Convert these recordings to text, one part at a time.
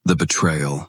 The betrayal.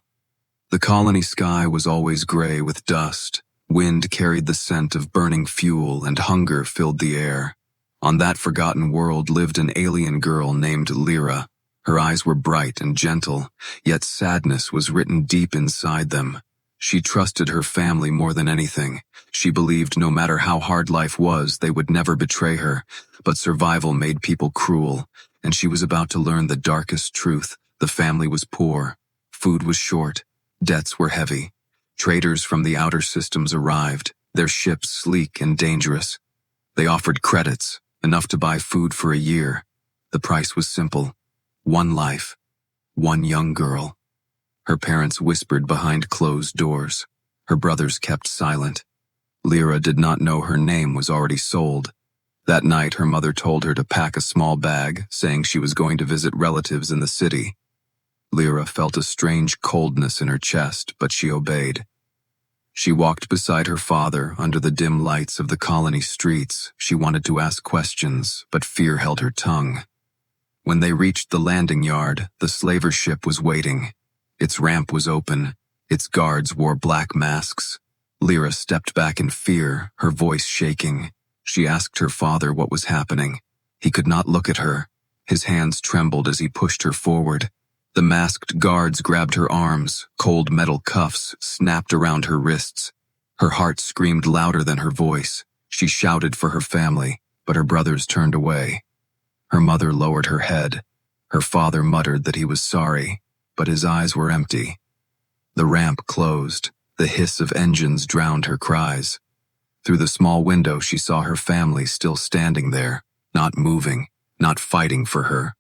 The colony sky was always gray with dust. Wind carried the scent of burning fuel, and hunger filled the air. On that forgotten world lived an alien girl named Lyra. Her eyes were bright and gentle, yet sadness was written deep inside them. She trusted her family more than anything. She believed no matter how hard life was, they would never betray her. But survival made people cruel, and she was about to learn the darkest truth. The family was poor. Food was short. Debts were heavy. Traders from the outer systems arrived, their ships sleek and dangerous. They offered credits, enough to buy food for a year. The price was simple. One life. One young girl. Her parents whispered behind closed doors. Her brothers kept silent. Lyra did not know her name was already sold. That night, her mother told her to pack a small bag, saying she was going to visit relatives in the city. Lyra felt a strange coldness in her chest, but she obeyed. She walked beside her father under the dim lights of the colony streets. She wanted to ask questions, but fear held her tongue. When they reached the landing yard, the slaver ship was waiting. Its ramp was open. Its guards wore black masks. Lyra stepped back in fear, her voice shaking. She asked her father what was happening. He could not look at her. His hands trembled as he pushed her forward. The masked guards grabbed her arms. Cold metal cuffs snapped around her wrists. Her heart screamed louder than her voice. She shouted for her family, but her brothers turned away. Her mother lowered her head. Her father muttered that he was sorry, but his eyes were empty. The ramp closed. The hiss of engines drowned her cries. Through the small window, she saw her family still standing there, not moving, not fighting for her.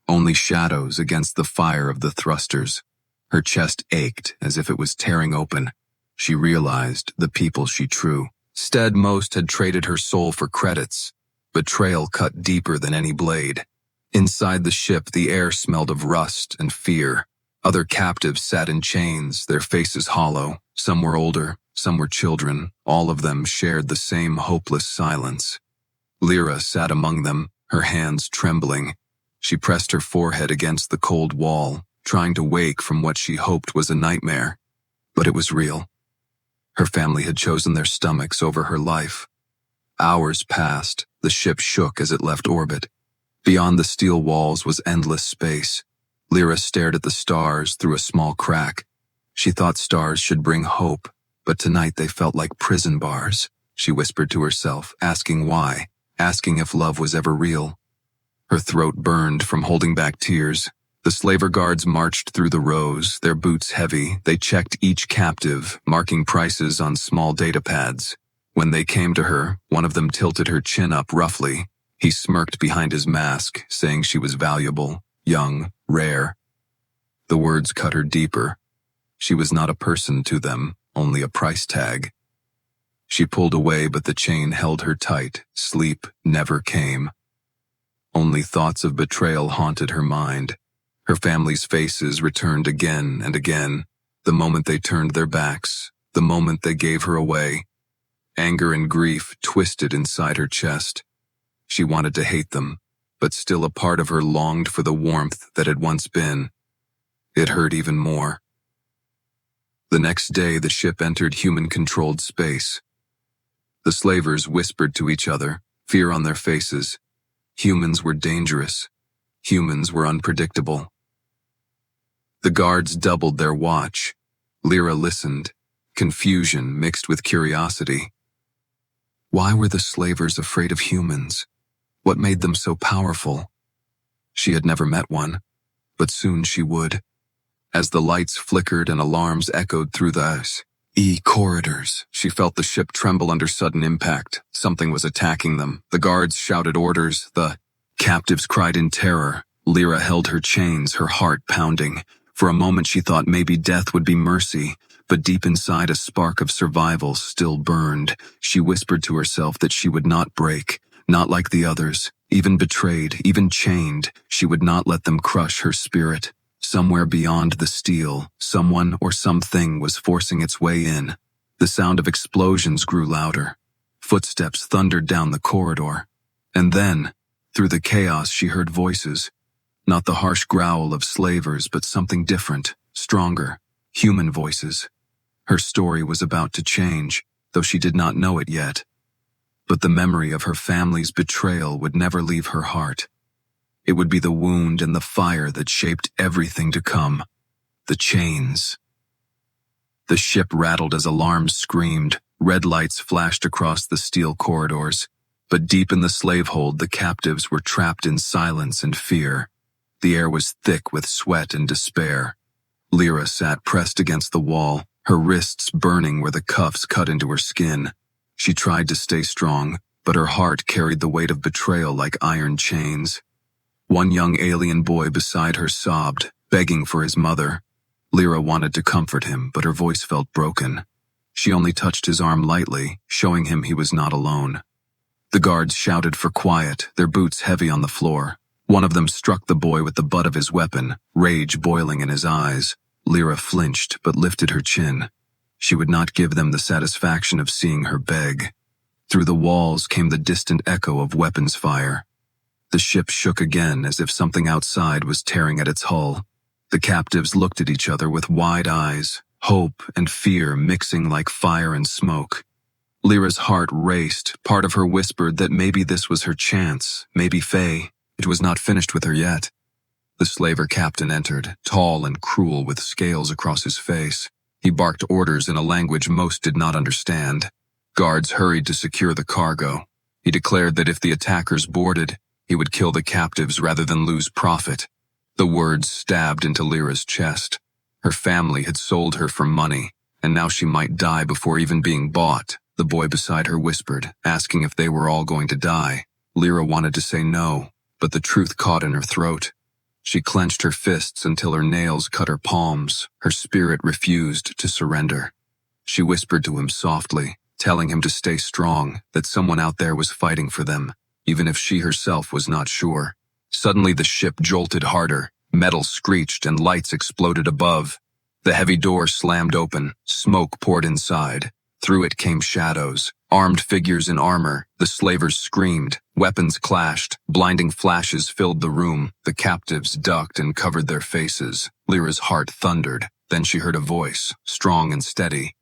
Only shadows against the fire of the thrusters. Her chest ached as if it was tearing open. She realized the people she trusted most had traded her soul for credits. Betrayal cut deeper than any blade. Inside the ship, the air smelled of rust and fear. Other captives sat in chains, their faces hollow. Some were older, some were children. All of them shared the same hopeless silence. Lyra sat among them, her hands trembling. She pressed her forehead against the cold wall, trying to wake from what she hoped was a nightmare. But it was real. Her family had chosen their stomachs over her life. Hours passed. The ship shook as it left orbit. Beyond the steel walls was endless space. Lyra stared at the stars through a small crack. She thought stars should bring hope, but tonight they felt like prison bars. She whispered to herself, asking why, asking if love was ever real. Her throat burned from holding back tears. The slaver guards marched through the rows, their boots heavy. They checked each captive, marking prices on small data pads. When they came to her, one of them tilted her chin up roughly. He smirked behind his mask, saying she was valuable, young, rare. The words cut her deeper. She was not a person to them, only a price tag. She pulled away, but the chain held her tight. Sleep never came. Only thoughts of betrayal haunted her mind. Her family's faces returned again and again. The moment they turned their backs, the moment they gave her away. Anger and grief twisted inside her chest. She wanted to hate them, but still a part of her longed for the warmth that had once been. It hurt even more. The next day, the ship entered human-controlled space. The slavers whispered to each other, fear on their faces. Humans were dangerous. Humans were unpredictable. The guards doubled their watch. Lyra listened, confusion mixed with curiosity. Why were the slavers afraid of humans? What made them so powerful? She had never met one, but soon she would. As the lights flickered and alarms echoed through the corridors, she felt the ship tremble under sudden impact. Something was attacking them. The guards shouted orders. The captives cried in terror. Lyra held her chains, her heart pounding. For a moment she thought maybe death would be mercy, but deep inside a spark of survival still burned. She whispered to herself that she would not break, not like the others. Even betrayed, even chained, she would not let them crush her spirit. Somewhere beyond the steel, someone or something was forcing its way in. The sound of explosions grew louder. Footsteps thundered down the corridor. And then, through the chaos, she heard voices. Not the harsh growl of slavers, but something different. stronger, human voices. Her story was about to change, though she did not know it yet. But the memory of her family's betrayal would never leave her heart. It would be the wound and the fire that shaped everything to come. The chains. The ship rattled as alarms screamed, red lights flashed across the steel corridors. But deep in the slave hold, the captives were trapped in silence and fear. The air was thick with sweat and despair. Lyra sat pressed against the wall, her wrists burning where the cuffs cut into her skin. She tried to stay strong, but her heart carried the weight of betrayal like iron chains. One young alien boy beside her sobbed, begging for his mother. Lyra wanted to comfort him, but her voice felt broken. She only touched his arm lightly, showing him he was not alone. The guards shouted for quiet, their boots heavy on the floor. One of them struck the boy with the butt of his weapon, rage boiling in his eyes. Lyra flinched but lifted her chin. She would not give them the satisfaction of seeing her beg. Through the walls came the distant echo of weapons fire. The ship shook again as if something outside was tearing at its hull. The captives looked at each other with wide eyes, hope and fear mixing like fire and smoke. Lyra's heart raced. Part of her whispered that maybe this was her chance, maybe Faye. It was not finished with her yet. The slaver captain entered, tall and cruel with scales across his face. He barked orders in a language most did not understand. Guards hurried to secure the cargo. He declared that if the attackers boarded, he would kill the captives rather than lose profit. The words stabbed into Lyra's chest. Her family had sold her for money, and now she might die before even being bought. The boy beside her whispered, asking if they were all going to die. Lyra wanted to say no, but the truth caught in her throat. She clenched her fists until her nails cut her palms. Her spirit refused to surrender. She whispered to him softly, telling him to stay strong, that someone out there was fighting for them, even if she herself was not sure. Suddenly the ship jolted harder, metal screeched and lights exploded above. The heavy door slammed open, smoke poured inside. Through it came shadows, armed figures in armor. The slavers screamed, weapons clashed, blinding flashes filled the room. The captives ducked and covered their faces. Lyra's heart thundered. Then she heard a voice, strong and steady.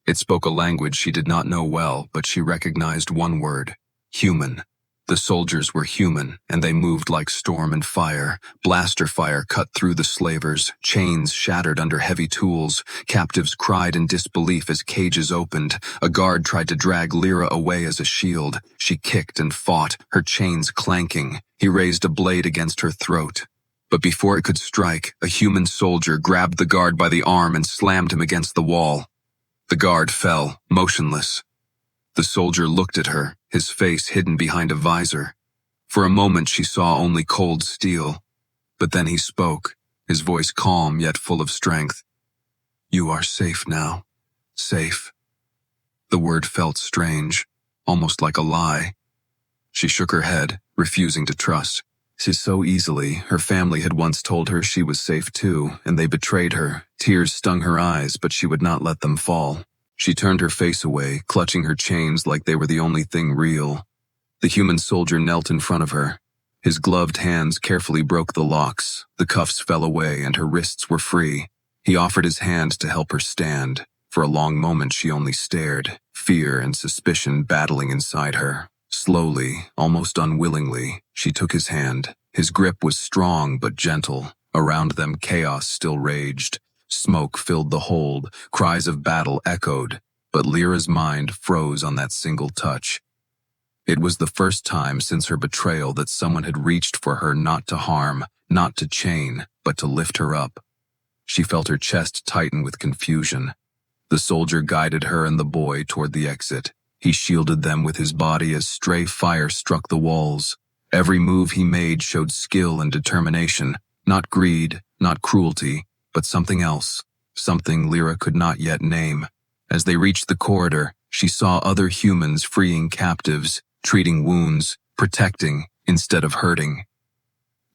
It spoke a language she did not know well, but she recognized one word: human. The soldiers were human, and they moved like storm and fire. Blaster fire cut through the slavers, chains shattered under heavy tools. Captives cried in disbelief as cages opened. A guard tried to drag Lyra away as a shield. She kicked and fought, her chains clanking. He raised a blade against her throat. But before it could strike, a human soldier grabbed the guard by the arm and slammed him against the wall. The guard fell, motionless. The soldier looked at her, his face hidden behind a visor. For a moment she saw only cold steel. But then he spoke, his voice calm yet full of strength. "You are safe now. Safe." The word felt strange, almost like a lie. She shook her head, refusing to trust. So easily, her family had once told her she was safe too, and they betrayed her. Tears stung her eyes, but she would not let them fall. She turned her face away, clutching her chains like they were the only thing real. The human soldier knelt in front of her. His gloved hands carefully broke the locks. The cuffs fell away and her wrists were free. He offered his hand to help her stand. For a long moment she only stared, fear and suspicion battling inside her. Slowly, almost unwillingly, she took his hand. His grip was strong but gentle. Around them chaos still raged. Smoke filled the hold, cries of battle echoed, but Lyra's mind froze on that single touch. It was the first time since her betrayal that someone had reached for her not to harm, not to chain, but to lift her up. She felt her chest tighten with confusion. The soldier guided her and the boy toward the exit. He shielded them with his body as stray fire struck the walls. Every move he made showed skill and determination, not greed, not cruelty, but something else, something Lyra could not yet name. As they reached the corridor, she saw other humans freeing captives, treating wounds, protecting instead of hurting.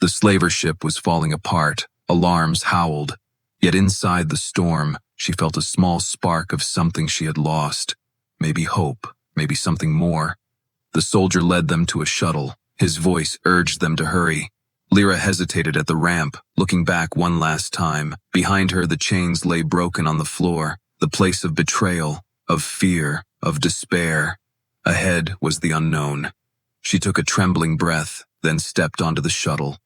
The slaver ship was falling apart, alarms howled. Yet inside the storm, she felt a small spark of something she had lost. Maybe hope, maybe something more. The soldier led them to a shuttle. His voice urged them to hurry. Lyra hesitated at the ramp, looking back one last time. Behind her, the chains lay broken on the floor, the place of betrayal, of fear, of despair. Ahead was the unknown. She took a trembling breath, then stepped onto the shuttle.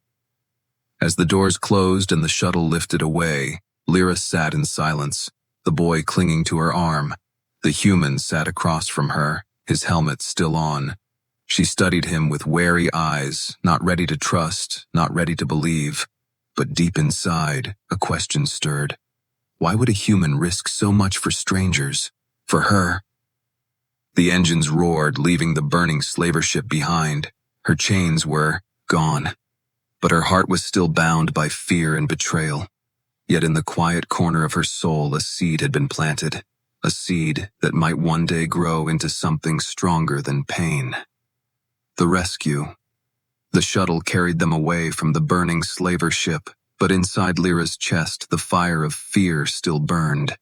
As the doors closed and the shuttle lifted away, Lyra sat in silence, the boy clinging to her arm. The human sat across from her, his helmet still on. She studied him with wary eyes, not ready to trust, not ready to believe. But deep inside, a question stirred. Why would a human risk so much for strangers? For her? The engines roared, leaving the burning slaver ship behind. Her chains were gone. But her heart was still bound by fear and betrayal. Yet in the quiet corner of her soul, a seed had been planted. A seed that might one day grow into something stronger than pain. The rescue. The shuttle carried them away from the burning slaver ship, but inside Lyra's chest the fire of fear still burned.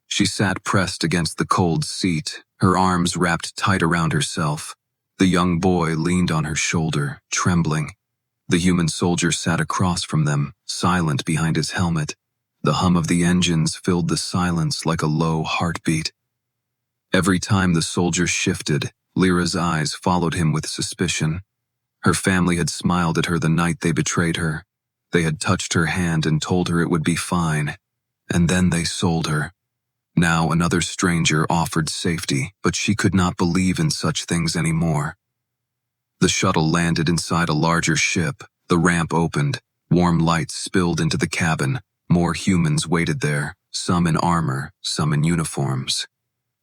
She sat pressed against the cold seat, her arms wrapped tight around herself. The young boy leaned on her shoulder, trembling. The human soldier sat across from them, silent behind his helmet. The hum of the engines filled the silence like a low heartbeat. Every time the soldier shifted, Lyra's eyes followed him with suspicion. Her family had smiled at her the night they betrayed her. They had touched her hand and told her it would be fine. And then they sold her. Now another stranger offered safety, but she could not believe in such things anymore. The shuttle landed inside a larger ship. The ramp opened. Warm lights spilled into the cabin. More humans waited there, some in armor, some in uniforms.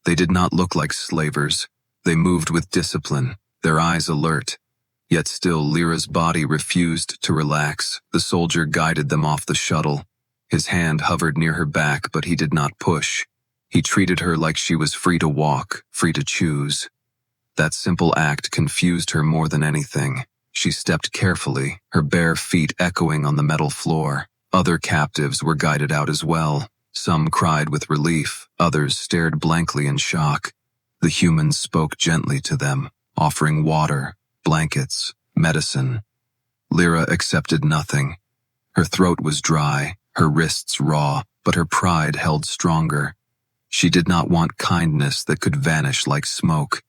They did not look like slavers. They moved with discipline, their eyes alert. Yet still Lyra's body refused to relax. The soldier guided them off the shuttle. His hand hovered near her back, but he did not push. He treated her like she was free to walk, free to choose. That simple act confused her more than anything. She stepped carefully, her bare feet echoing on the metal floor. Other captives were guided out as well. Some cried with relief, others stared blankly in shock. The humans spoke gently to them, offering water, blankets, medicine. Lyra accepted nothing. Her throat was dry, her wrists raw, but her pride held stronger. She did not want kindness that could vanish like smoke.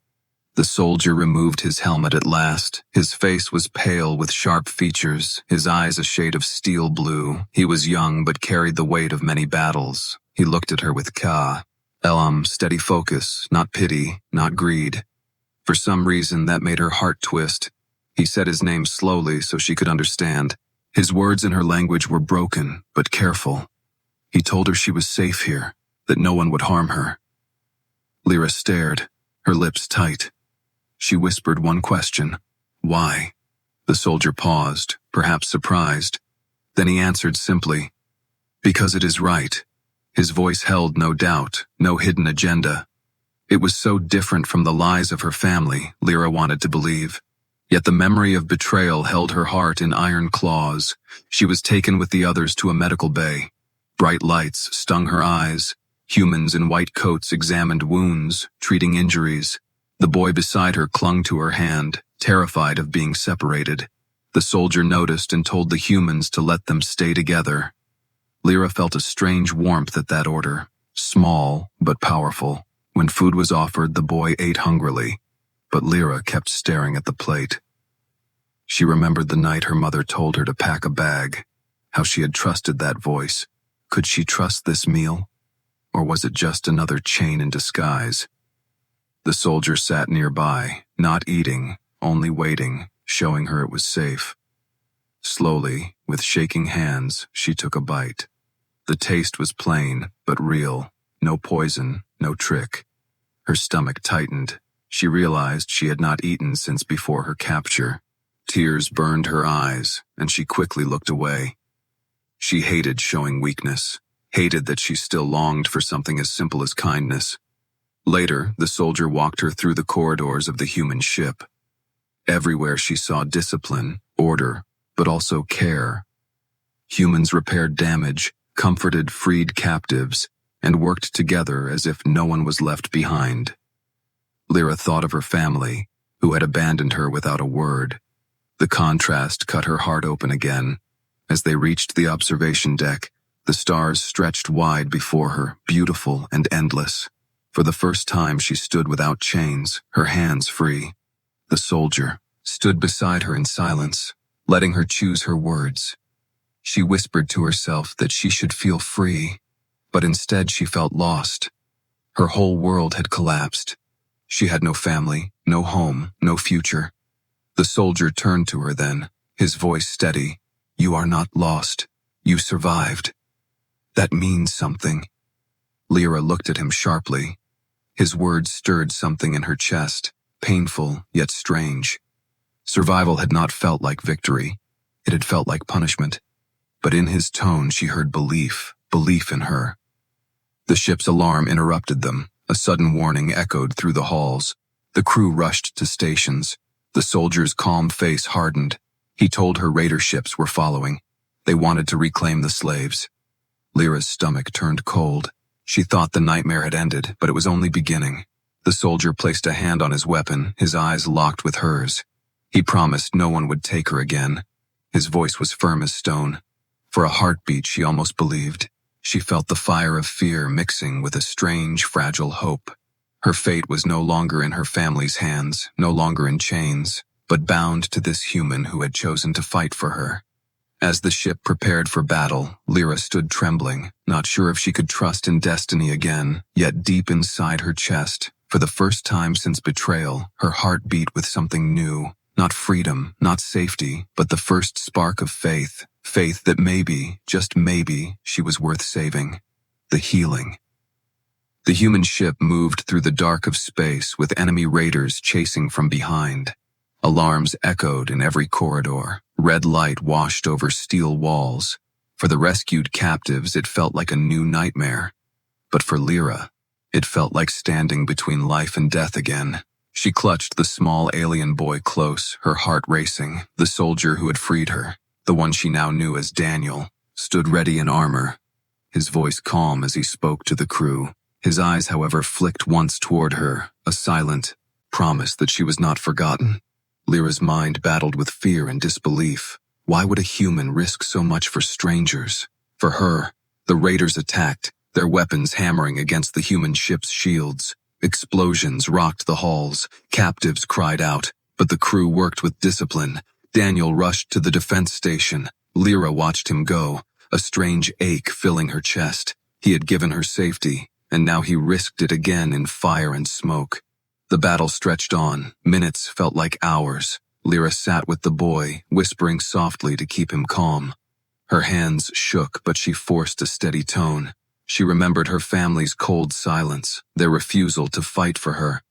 The soldier removed his helmet at last. His face was pale with sharp features, his eyes a shade of steel blue. He was young but carried the weight of many battles. He looked at her with steady focus, not pity, not greed. For some reason that made her heart twist. He said his name slowly so she could understand. His words in her language were broken, but careful. He told her she was safe here, that no one would harm her. Lyra stared, her lips tight. She whispered one question. Why? The soldier paused, perhaps surprised. Then he answered simply, because it is right. His voice held no doubt, no hidden agenda. It was so different from the lies of her family, Lyra wanted to believe. Yet the memory of betrayal held her heart in iron claws. She was taken with the others to a medical bay. Bright lights stung her eyes. Humans in white coats examined wounds, treating injuries. The boy beside her clung to her hand, terrified of being separated. The soldier noticed and told the humans to let them stay together. Lyra felt a strange warmth at that order, small but powerful. When food was offered, the boy ate hungrily, but Lyra kept staring at the plate. She remembered the night her mother told her to pack a bag, how she had trusted that voice. Could she trust this meal? Or was it just another chain in disguise? The soldier sat nearby, not eating, only waiting, showing her it was safe. Slowly, with shaking hands, she took a bite. The taste was plain, but real. No poison, no trick. Her stomach tightened. She realized she had not eaten since before her capture. Tears burned her eyes, and she quickly looked away. She hated showing weakness, hated that she still longed for something as simple as kindness. Later, the soldier walked her through the corridors of the human ship. Everywhere she saw discipline, order, but also care. Humans repaired damage, comforted freed captives, and worked together as if no one was left behind. Lyra thought of her family, who had abandoned her without a word. The contrast cut her heart open again. As they reached the observation deck, the stars stretched wide before her, beautiful and endless. For the first time she stood without chains, her hands free. The soldier stood beside her in silence, letting her choose her words. She whispered to herself that she should feel free, but instead she felt lost. Her whole world had collapsed. She had no family, no home, no future. The soldier turned to her then, his voice steady. "You are not lost. You survived. That means something." Lyra looked at him sharply. His words stirred something in her chest, painful yet strange. Survival had not felt like victory. It had felt like punishment. But in his tone she heard belief in her. The ship's alarm interrupted them. A sudden warning echoed through the halls. The crew rushed to stations. The soldier's calm face hardened. He told her raider ships were following. They wanted to reclaim the slaves. Lyra's stomach turned cold. She thought the nightmare had ended, but it was only beginning. The soldier placed a hand on his weapon, his eyes locked with hers. He promised no one would take her again. His voice was firm as stone. For a heartbeat she almost believed. She felt the fire of fear mixing with a strange, fragile hope. Her fate was no longer in her family's hands, no longer in chains, but bound to this human who had chosen to fight for her. As the ship prepared for battle, Lyra stood trembling, not sure if she could trust in destiny again, yet deep inside her chest, for the first time since betrayal, her heart beat with something new. Not freedom, not safety, but the first spark of faith. Faith that maybe, just maybe, she was worth saving. The healing. The human ship moved through the dark of space with enemy raiders chasing from behind. Alarms echoed in every corridor. Red light washed over steel walls. For the rescued captives, it felt like a new nightmare. But for Lyra, it felt like standing between life and death again. She clutched the small alien boy close, her heart racing. The soldier who had freed her, the one she now knew as Daniel, stood ready in armor, his voice calm as he spoke to the crew. His eyes, however, flicked once toward her, a silent promise that she was not forgotten. Lyra's mind battled with fear and disbelief. Why would a human risk so much for strangers? For her, the raiders attacked, their weapons hammering against the human ship's shields. Explosions rocked the halls, captives cried out, but the crew worked with discipline. Daniel rushed to the defense station. Lyra watched him go, a strange ache filling her chest. He had given her safety, and now he risked it again in fire and smoke. The battle stretched on. Minutes felt like hours. Lyra sat with the boy, whispering softly to keep him calm. Her hands shook, but she forced a steady tone. She remembered her family's cold silence, their refusal to fight for her.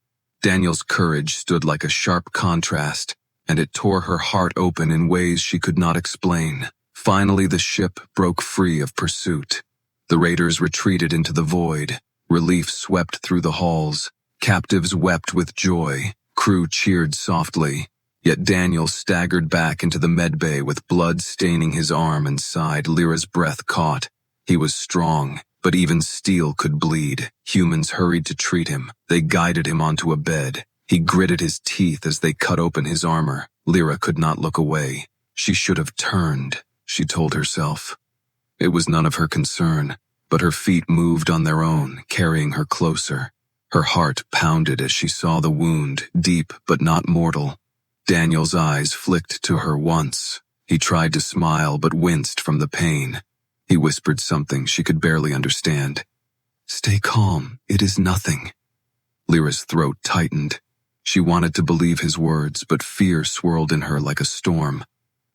Daniel's courage stood like a sharp contrast, and it tore her heart open in ways she could not explain. Finally, the ship broke free of pursuit. The raiders retreated into the void. Relief swept through the halls. Captives wept with joy. Crew cheered softly. Yet Daniel staggered back into the medbay with blood staining his arm and side. Lyra's breath caught. He was strong, but even steel could bleed. Humans hurried to treat him. They guided him onto a bed. He gritted his teeth as they cut open his armor. Lyra could not look away. She should have turned, she told herself. It was none of her concern, but her feet moved on their own, carrying her closer. Her heart pounded as she saw the wound, deep but not mortal. Daniel's eyes flicked to her once. He tried to smile but winced from the pain. He whispered something she could barely understand. "Stay calm, it is nothing." Lyra's throat tightened. She wanted to believe his words, but fear swirled in her like a storm.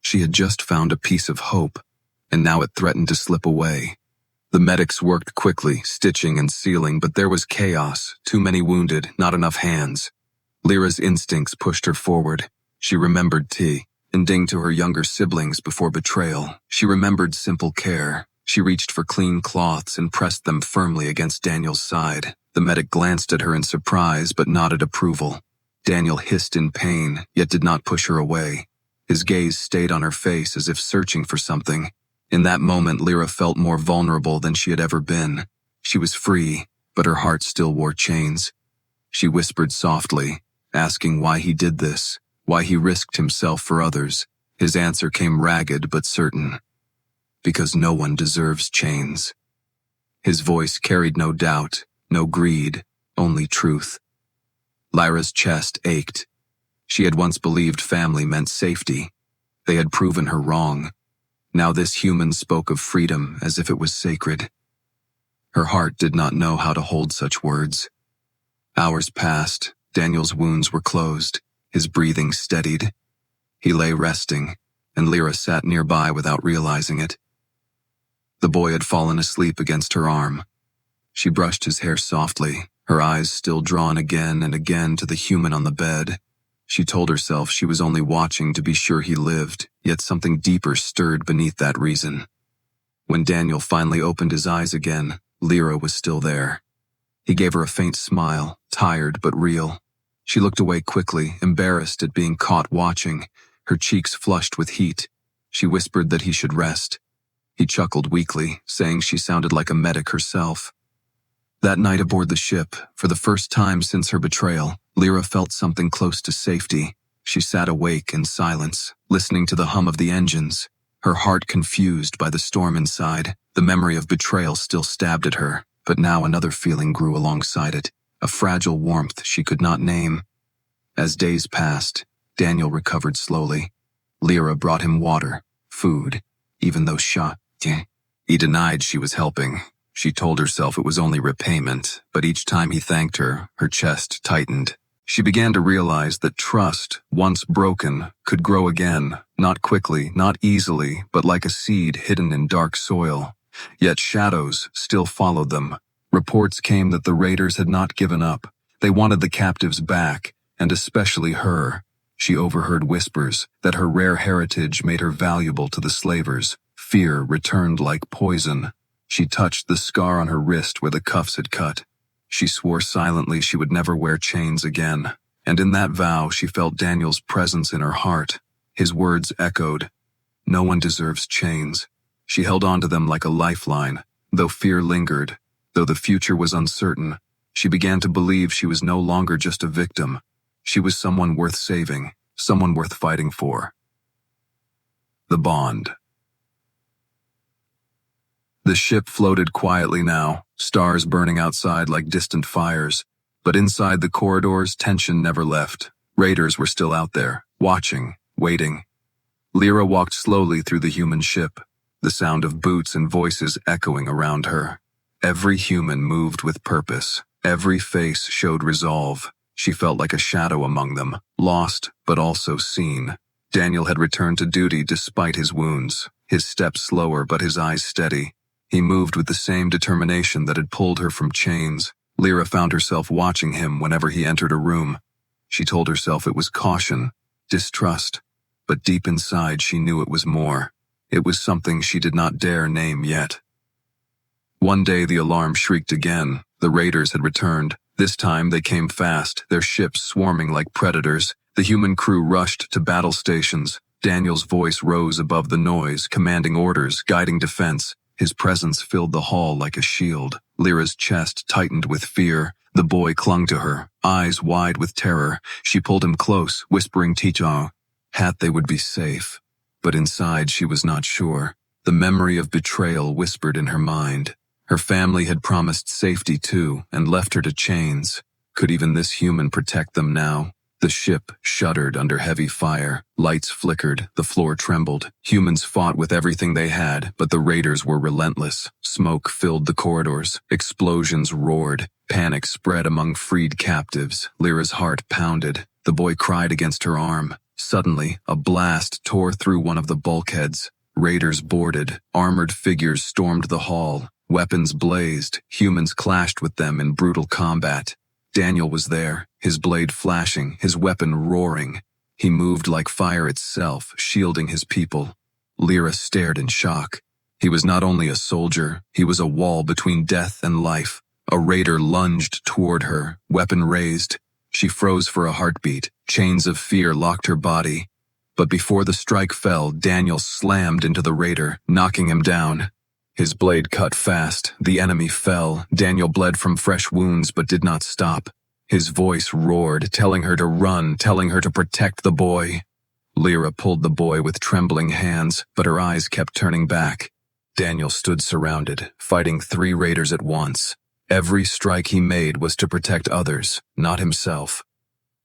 She had just found a piece of hope, and now it threatened to slip away. The medics worked quickly, stitching and sealing, but there was chaos, too many wounded, not enough hands. Lyra's instincts pushed her forward. She remembered tending to her younger siblings before betrayal. She remembered simple care. She reached for clean cloths and pressed them firmly against Daniel's side. The medic glanced at her in surprise but nodded approval. Daniel hissed in pain, yet did not push her away. His gaze stayed on her face as if searching for something. In that moment, Lyra felt more vulnerable than she had ever been. She was free, but her heart still wore chains. She whispered softly, asking why he did this. Why he risked himself for others, his answer came ragged but certain. Because no one deserves chains. His voice carried no doubt, no greed, only truth. Lyra's chest ached. She had once believed family meant safety. They had proven her wrong. Now this human spoke of freedom as if it was sacred. Her heart did not know how to hold such words. Hours passed, Daniel's wounds were closed, his breathing steadied. He lay resting, and Lyra sat nearby without realizing it. The boy had fallen asleep against her arm. She brushed his hair softly, her eyes still drawn again and again to the human on the bed. She told herself she was only watching to be sure he lived, yet something deeper stirred beneath that reason. When Daniel finally opened his eyes again, Lyra was still there. He gave her a faint smile, tired but real. She looked away quickly, embarrassed at being caught watching, her cheeks flushed with heat. She whispered that he should rest. He chuckled weakly, saying she sounded like a medic herself. That night aboard the ship, for the first time since her betrayal, Lyra felt something close to safety. She sat awake in silence, listening to the hum of the engines, her heart confused by the storm inside. The memory of betrayal still stabbed at her, but now another feeling grew alongside it, a fragile warmth she could not name. As days passed, Daniel recovered slowly. Lyra brought him water, food, even though he denied she was helping. She told herself it was only repayment, but each time he thanked her, her chest tightened. She began to realize that trust, once broken, could grow again, not quickly, not easily, but like a seed hidden in dark soil. Yet shadows still followed them. Reports came that the raiders had not given up. They wanted the captives back, and especially her. She overheard whispers that her rare heritage made her valuable to the slavers. Fear returned like poison. She touched the scar on her wrist where the cuffs had cut. She swore silently she would never wear chains again, and in that vow she felt Daniel's presence in her heart. His words echoed, "No one deserves chains." She held on to them like a lifeline, though fear lingered, though the future was uncertain. She began to believe she was no longer just a victim. She was someone worth saving, someone worth fighting for. The bond. The ship floated quietly now, stars burning outside like distant fires. But inside the corridors, tension never left. Raiders were still out there, watching, waiting. Lyra walked slowly through the human ship, the sound of boots and voices echoing around her. Every human moved with purpose. Every face showed resolve. She felt like a shadow among them, lost but also seen. Daniel had returned to duty despite his wounds, his steps slower but his eyes steady. He moved with the same determination that had pulled her from chains. Lyra found herself watching him whenever he entered a room. She told herself it was caution, distrust, but deep inside she knew it was more. It was something she did not dare name yet. One day the alarm shrieked again. The raiders had returned. This time they came fast, their ships swarming like predators. The human crew rushed to battle stations. Daniel's voice rose above the noise, commanding orders, guiding defense. His presence filled the hall like a shield. Lyra's chest tightened with fear. The boy clung to her, eyes wide with terror. She pulled him close, whispering Tichao. They would be safe. But inside she was not sure. The memory of betrayal whispered in her mind. Her family had promised safety too, and left her to chains. Could even this human protect them now? The ship shuddered under heavy fire. Lights flickered, the floor trembled. Humans fought with everything they had, but the raiders were relentless. Smoke filled the corridors. Explosions roared. Panic spread among freed captives. Lyra's heart pounded. The boy cried against her arm. Suddenly, a blast tore through one of the bulkheads. Raiders boarded. Armored figures stormed the hall. Weapons blazed. Humans clashed with them in brutal combat. Daniel was there, his blade flashing, his weapon roaring. He moved like fire itself, shielding his people. Lyra stared in shock. He was not only a soldier, he was a wall between death and life. A raider lunged toward her, weapon raised. She froze for a heartbeat. Chains of fear locked her body. But before the strike fell, Daniel slammed into the raider, knocking him down. His blade cut fast. The enemy fell. Daniel bled from fresh wounds but did not stop. His voice roared, telling her to run, telling her to protect the boy. Lyra pulled the boy with trembling hands, but her eyes kept turning back. Daniel stood surrounded, fighting 3 raiders at once. Every strike he made was to protect others, not himself.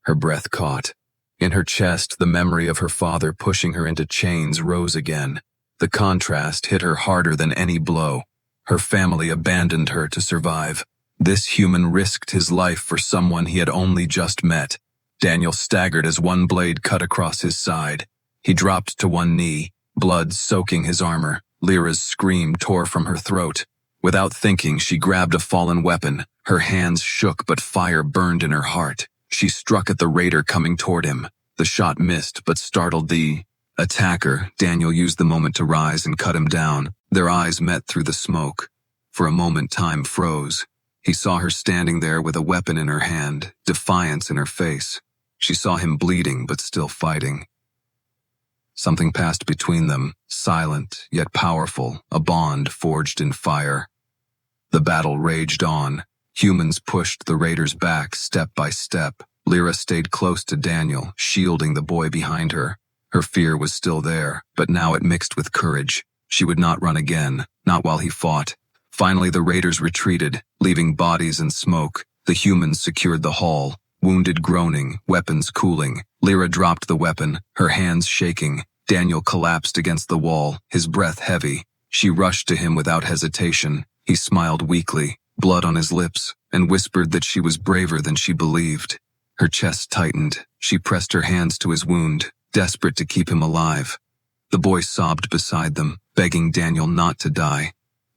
Her breath caught. In her chest, the memory of her father pushing her into chains rose again. The contrast hit her harder than any blow. Her family abandoned her to survive. This human risked his life for someone he had only just met. Daniel staggered as one blade cut across his side. He dropped to one knee, blood soaking his armor. Lyra's scream tore from her throat. Without thinking, she grabbed a fallen weapon. Her hands shook, but fire burned in her heart. She struck at the raider coming toward him. The shot missed, but startled the attacker. Daniel used the moment to rise and cut him down. Their eyes met through the smoke. For a moment, time froze. He saw her standing there with a weapon in her hand, defiance in her face. She saw him bleeding, but still fighting. Something passed between them, silent yet powerful, a bond forged in fire. The battle raged on. Humans pushed the raiders back step by step. Lyra stayed close to Daniel, shielding the boy behind her. Her fear was still there, but now it mixed with courage. She would not run again, not while he fought. Finally, the raiders retreated, leaving bodies and smoke. The humans secured the hall, wounded groaning, weapons cooling. Lyra dropped the weapon, her hands shaking. Daniel collapsed against the wall, his breath heavy. She rushed to him without hesitation. He smiled weakly, blood on his lips, and whispered that she was braver than she believed. Her chest tightened. She pressed her hands to his wound, desperate to keep him alive. The boy sobbed beside them, begging Daniel not to die.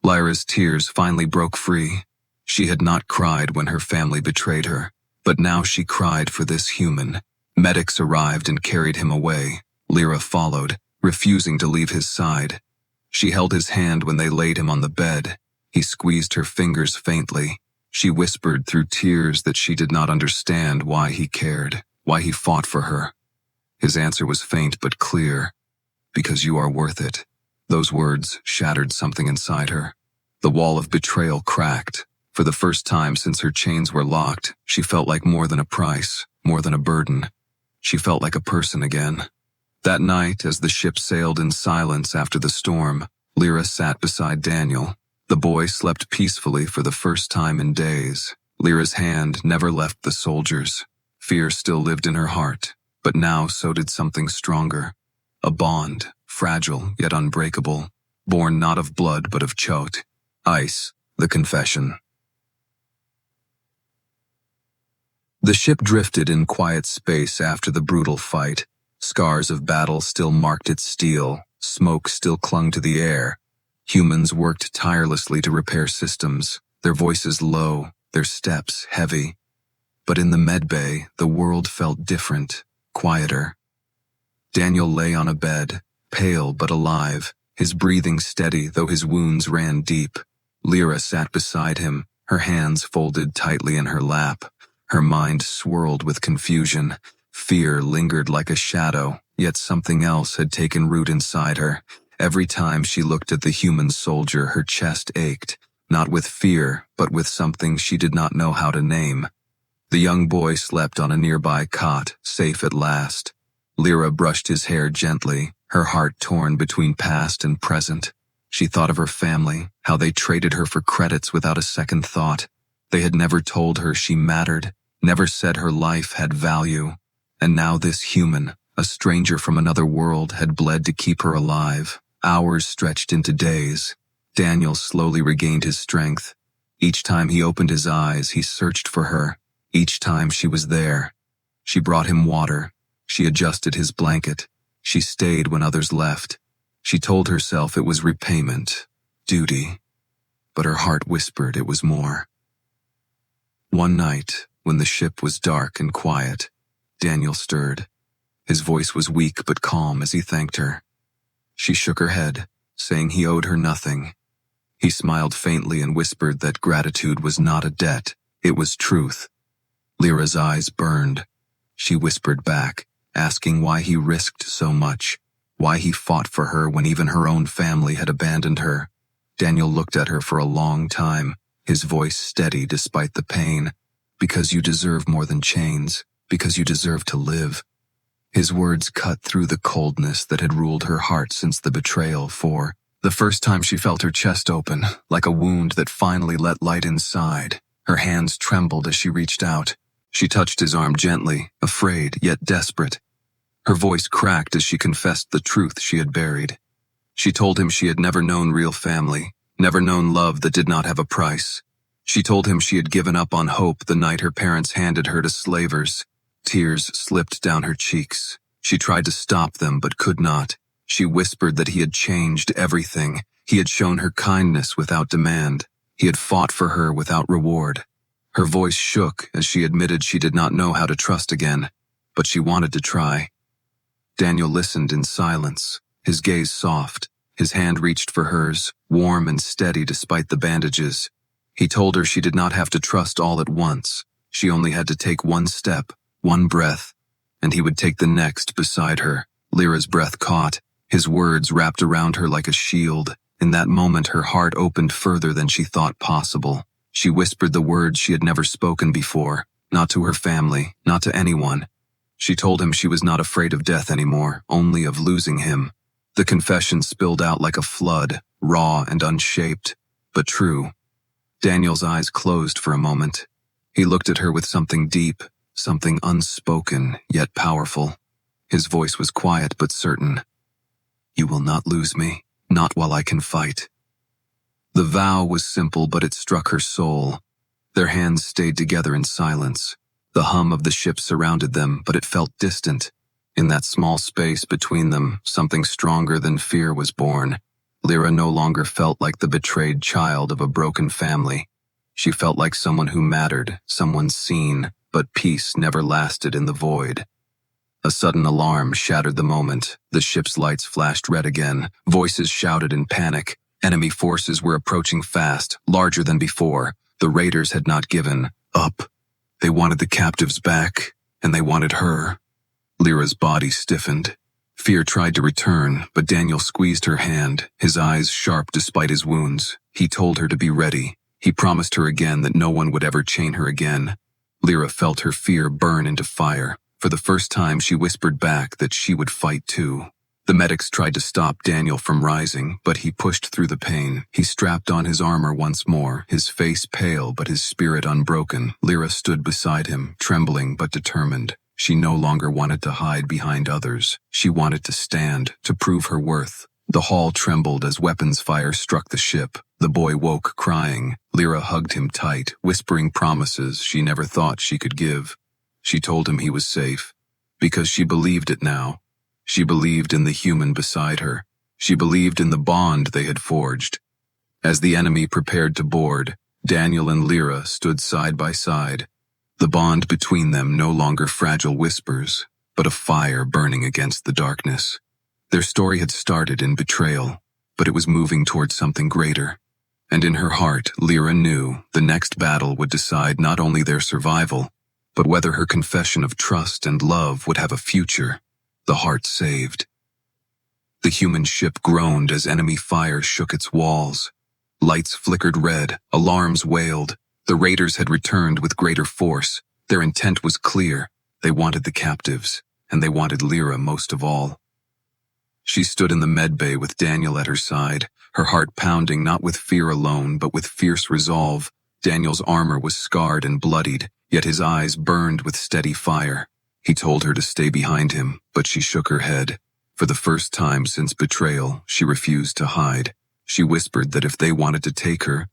Lyra's tears finally broke free. She had not cried when her family betrayed her, but now she cried for this human. Medics arrived and carried him away. Lyra followed, refusing to leave his side. She held his hand when they laid him on the bed. He squeezed her fingers faintly. She whispered through tears that she did not understand why he cared, why he fought for her. His answer was faint but clear. Because you are worth it. Those words shattered something inside her. The wall of betrayal cracked. For the first time since her chains were locked, she felt like more than a price, more than a burden. She felt like a person again. That night, as the ship sailed in silence after the storm, Lyra sat beside Daniel. The boy slept peacefully for the first time in days. Lyra's hand never left the soldiers. Fear still lived in her heart, but now so did something stronger. A bond, fragile yet unbreakable, born not of blood but of chot. Ice, the confession. The ship drifted in quiet space after the brutal fight. Scars of battle still marked its steel, smoke still clung to the air. Humans worked tirelessly to repair systems, their voices low, their steps heavy. But in the medbay, the world felt different, quieter. Daniel lay on a bed, pale but alive, his breathing steady though his wounds ran deep. Lyra sat beside him, her hands folded tightly in her lap. Her mind swirled with confusion. Fear lingered like a shadow, yet something else had taken root inside her. Every time she looked at the human soldier, her chest ached, not with fear, but with something she did not know how to name. The young boy slept on a nearby cot, safe at last. Lyra brushed his hair gently, her heart torn between past and present. She thought of her family, how they traded her for credits without a second thought. They had never told her she mattered, never said her life had value. And now this human, a stranger from another world, had bled to keep her alive. Hours stretched into days. Daniel slowly regained his strength. Each time he opened his eyes, he searched for her. Each time she was there. She brought him water. She adjusted his blanket. She stayed when others left. She told herself it was repayment, duty. But her heart whispered it was more. One night, when the ship was dark and quiet, Daniel stirred. His voice was weak but calm as he thanked her. She shook her head, saying he owed her nothing. He smiled faintly and whispered that gratitude was not a debt, it was truth. Lyra's eyes burned. She whispered back, asking why he risked so much, why he fought for her when even her own family had abandoned her. Daniel looked at her for a long time, his voice steady despite the pain. Because you deserve more than chains. Because you deserve to live. His words cut through the coldness that had ruled her heart since the betrayal, for the first time she felt her chest open, like a wound that finally let light inside. Her hands trembled as she reached out. She touched his arm gently, afraid yet desperate. Her voice cracked as she confessed the truth she had buried. She told him she had never known real family, never known love that did not have a price. She told him she had given up on hope the night her parents handed her to slavers. Tears slipped down her cheeks. She tried to stop them but could not. She whispered that he had changed everything. He had shown her kindness without demand. He had fought for her without reward. Her voice shook as she admitted she did not know how to trust again, but she wanted to try. Daniel listened in silence, his gaze soft. His hand reached for hers, warm and steady despite the bandages. He told her she did not have to trust all at once. She only had to take one step, one breath, and he would take the next beside her. Lyra's breath caught, his words wrapped around her like a shield. In that moment, her heart opened further than she thought possible. She whispered the words she had never spoken before, not to her family, not to anyone. She told him she was not afraid of death anymore, only of losing him. The confession spilled out like a flood, raw and unshaped, but true. Daniel's eyes closed for a moment. He looked at her with something deep, something unspoken, yet powerful. His voice was quiet but certain. You will not lose me, not while I can fight. The vow was simple, but it struck her soul. Their hands stayed together in silence. The hum of the ship surrounded them, but it felt distant. In that small space between them, something stronger than fear was born. Lyra no longer felt like the betrayed child of a broken family. She felt like someone who mattered, someone seen, but peace never lasted in the void. A sudden alarm shattered the moment. The ship's lights flashed red again. Voices shouted in panic. Enemy forces were approaching fast, larger than before. The raiders had not given up. They wanted the captives back, and they wanted her. Lyra's body stiffened. Fear tried to return, but Daniel squeezed her hand, his eyes sharp despite his wounds. He told her to be ready. He promised her again that no one would ever chain her again. Lyra felt her fear burn into fire. For the first time, she whispered back that she would fight too. The medics tried to stop Daniel from rising, but he pushed through the pain. He strapped on his armor once more, his face pale but his spirit unbroken. Lyra stood beside him, trembling but determined. She no longer wanted to hide behind others. She wanted to stand, to prove her worth. The hall trembled as weapons fire struck the ship. The boy woke, crying. Lyra hugged him tight, whispering promises she never thought she could give. She told him he was safe, because she believed it now. She believed in the human beside her. She believed in the bond they had forged. As the enemy prepared to board, Daniel and Lyra stood side by side. The bond between them no longer fragile whispers, but a fire burning against the darkness. Their story had started in betrayal, but it was moving towards something greater. And in her heart, Lyra knew the next battle would decide not only their survival, but whether her confession of trust and love would have a future. The heart saved. The human ship groaned as enemy fire shook its walls. Lights flickered red, alarms wailed. The raiders had returned with greater force. Their intent was clear. They wanted the captives, and they wanted Lyra most of all. She stood in the medbay with Daniel at her side, her heart pounding not with fear alone, but with fierce resolve. Daniel's armor was scarred and bloodied, yet his eyes burned with steady fire. He told her to stay behind him, but she shook her head. For the first time since betrayal, she refused to hide. She whispered that if they wanted to take her,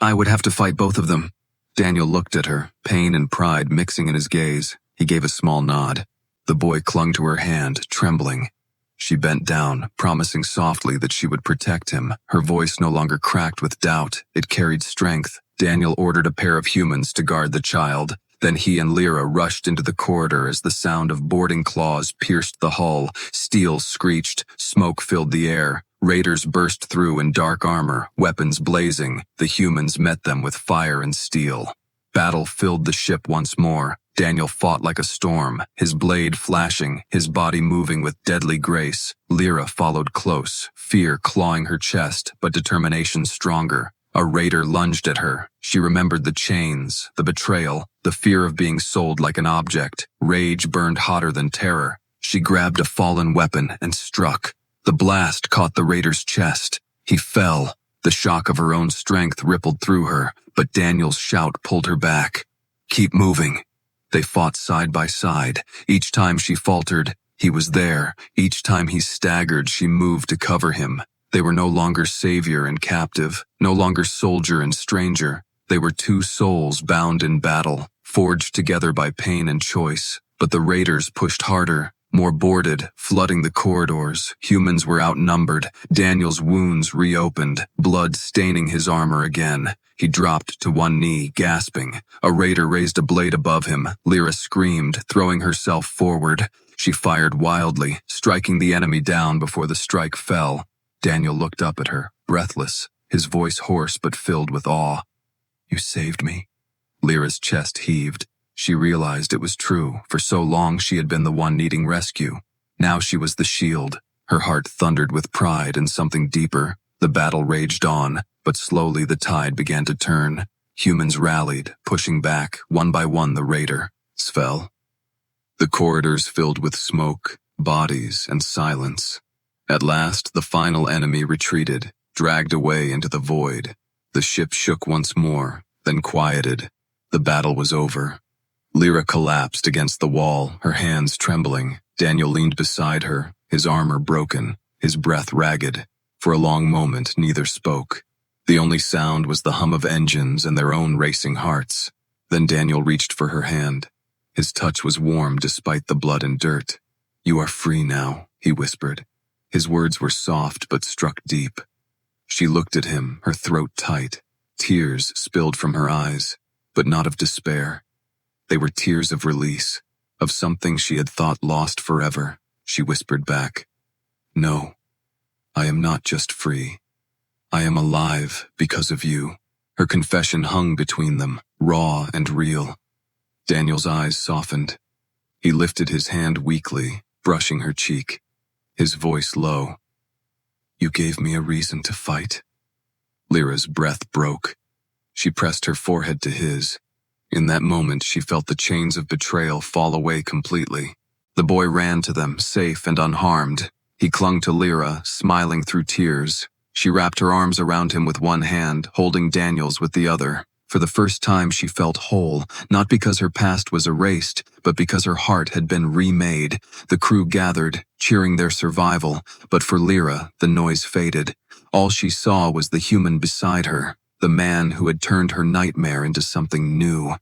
I would have to fight both of them. Daniel looked at her, pain and pride mixing in his gaze. He gave a small nod. The boy clung to her hand, trembling. She bent down, promising softly that she would protect him. Her voice no longer cracked with doubt. It carried strength. Daniel ordered a pair of humans to guard the child. Then he and Lyra rushed into the corridor as the sound of boarding claws pierced the hull. Steel screeched, smoke filled the air. Raiders burst through in dark armor, weapons blazing. The humans met them with fire and steel. Battle filled the ship once more. Daniel fought like a storm, his blade flashing, his body moving with deadly grace. Lyra followed close, fear clawing her chest, but determination stronger. A raider lunged at her. She remembered the chains, the betrayal, the fear of being sold like an object. Rage burned hotter than terror. She grabbed a fallen weapon and struck. The blast caught the raider's chest. He fell. The shock of her own strength rippled through her, but Daniel's shout pulled her back. "Keep moving." They fought side by side. Each time she faltered, he was there. Each time he staggered, she moved to cover him. They were no longer savior and captive, no longer soldier and stranger. They were two souls bound in battle, forged together by pain and choice. But the raiders pushed harder, more boarded, flooding the corridors. Humans were outnumbered. Daniel's wounds reopened, blood staining his armor again. He dropped to one knee, gasping. A raider raised a blade above him. Lyra screamed, throwing herself forward. She fired wildly, striking the enemy down before the strike fell. Daniel looked up at her, breathless, his voice hoarse but filled with awe. "You saved me." Lyra's chest heaved. She realized it was true. For so long she had been the one needing rescue. Now she was the shield. Her heart thundered with pride and something deeper. The battle raged on, but slowly the tide began to turn. Humans rallied, pushing back, one by one the raider. Fell. The corridors filled with smoke, bodies, and silence. At last, the final enemy retreated, dragged away into the void. The ship shook once more, then quieted. The battle was over. Lyra collapsed against the wall, her hands trembling. Daniel leaned beside her, his armor broken, his breath ragged. For a long moment, neither spoke. The only sound was the hum of engines and their own racing hearts. Then Daniel reached for her hand. His touch was warm despite the blood and dirt. "You are free now," he whispered. His words were soft but struck deep. She looked at him, her throat tight. Tears spilled from her eyes, but not of despair. They were tears of release, of something she had thought lost forever. She whispered back, "No, I am not just free. I am alive because of you." Her confession hung between them, raw and real. Daniel's eyes softened. He lifted his hand weakly, brushing her cheek, his voice low. "You gave me a reason to fight." Lyra's breath broke. She pressed her forehead to his. In that moment, she felt the chains of betrayal fall away completely. The boy ran to them, safe and unharmed. He clung to Lyra, smiling through tears. She wrapped her arms around him with one hand, holding Daniel's with the other. For the first time, she felt whole, not because her past was erased, but because her heart had been remade. The crew gathered, cheering their survival, but for Lyra, the noise faded. All she saw was the human beside her, the man who had turned her nightmare into something new.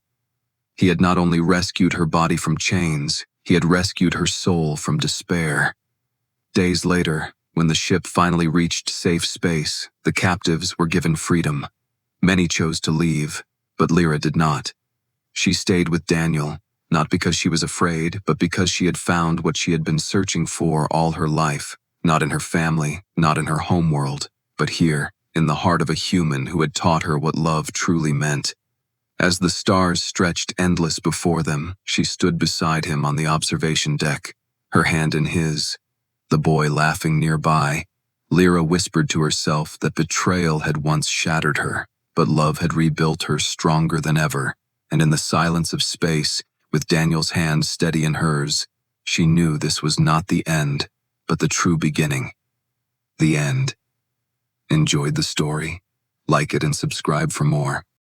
He had not only rescued her body from chains, he had rescued her soul from despair. Days later, when the ship finally reached safe space, the captives were given freedom. Many chose to leave, but Lyra did not. She stayed with Daniel, not because she was afraid, but because she had found what she had been searching for all her life, not in her family, not in her homeworld, but here, in the heart of a human who had taught her what love truly meant. As the stars stretched endless before them, she stood beside him on the observation deck, her hand in his, the boy laughing nearby. Lyra whispered to herself that betrayal had once shattered her, but love had rebuilt her stronger than ever, and in the silence of space, with Daniel's hand steady in hers, she knew this was not the end, but the true beginning. The end. Enjoyed the story? Like it and subscribe for more.